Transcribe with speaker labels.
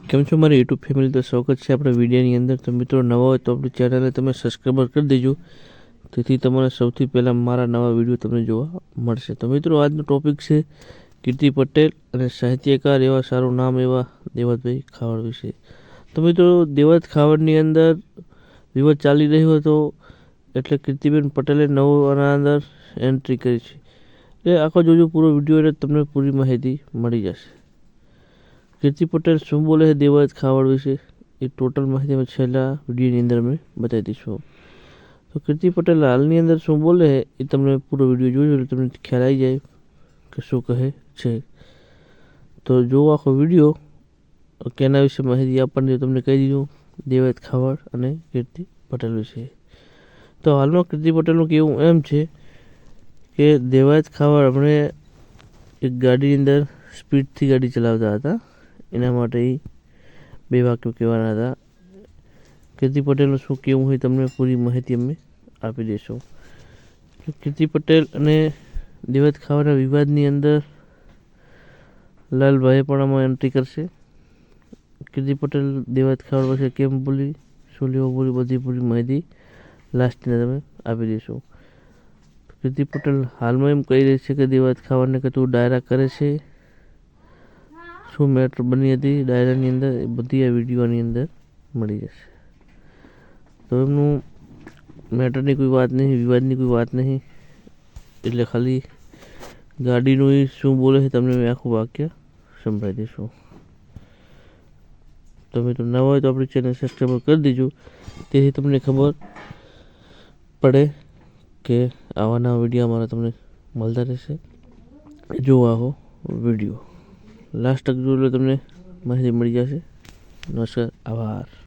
Speaker 1: કેમ છો મારી યુટ્યુબ ફેમિલી, તો સ્વાગત છે આપણા વિડીયોની અંદર। તો મિત્રો, નવા હોય તો આપણી ચેનલને તમે સબસ્ક્રાઈબર કરી દેજો, તેથી તમારે સૌથી પહેલાં મારા નવા વિડીયો તમને જોવા મળશે। તો મિત્રો, આજનો ટોપિક છે કીર્તિ પટેલ અને સાહિત્યકાર એવા સારું નામ એવા દેવતભાઈ ખાવડ વિશે। તો મિત્રો, દેવત ખાવડની અંદર વિવાદ ચાલી રહ્યો હતો, એટલે કીર્તિબેન પટેલે નવાના અંદર એન્ટ્રી કરી છે। એટલે આખો જોજો પૂરો વિડીયો, એટલે તમને પૂરી માહિતી મળી જશે। કીર્તિ પટેલ શું બોલે છે દેવત ખાવડ વિશે, એ ટોટલ માહિતી અમે છેલ્લા વિડીયોની અંદર અમે બતાવી દઈશું। તો કીર્તિ પટેલ હાલની અંદર શું બોલે છે એ તમને પૂરો વિડીયો જોજો, એટલે તમને ખ્યાલ આવી જાય કે શું કહે છે। તો જો આખો વિડીયો કેના વિશે માહિતી આપણને તમને કહી દીધું, દેવત ખાવડ અને કીર્તિ પટેલ વિશે। તો હાલમાં કીર્તિ પટેલનું કહેવું એમ છે કે દેવત ખાવડ હમણે એક ગાડીની અંદર સ્પીડથી ગાડી ચલાવતા હતા, એના માટે બે વાક્યો કહેવાના હતા। કીર્તિ પટેલનું શું કહેવું હોય તમને પૂરી માહિતી અમે આપી દઈશું। કીર્તિ પટેલ અને દેવત ખાવડના વિવાદની અંદર લાલભાઈ પણ આમાં એન્ટ્રી કરશે। કીર્તિ પટેલ દેવત ખાવડ પાસે કેમ બોલી, શું લેવો બોલી, બધી પૂરી માહિતી લાસ્ટની તમે આપી દઈશું। કીર્તિ પટેલ હાલમાં એમ કહી રહી છે કે દેવત ખાવડને કે તું ડાયરા કરે છે, શું મેટર બની હતી ડાયરાની અંદર, એ બધી આ વિડીયોની અંદર મળી જશે। તો એમનું મેટરની કોઈ વાત નહીં, વિવાદની કોઈ વાત નહીં, એટલે ખાલી ગાડીનું શું બોલે છે તમને આખું વાક્ય સંભળાવી દઈશું। તો મિત્રો, નવા હોય તો આપણી ચેનલ સબસ્ક્રાઈબ કરી દેજો, તેથી તમને ખબર પડે કે આવા નવા વિડીયો અમારા તમને મળતા રહેશે। જો આવો વિડીયો લાસ્ટ તક જો, તમને માહિતી મળી જશે। નમસ્કાર, આભાર।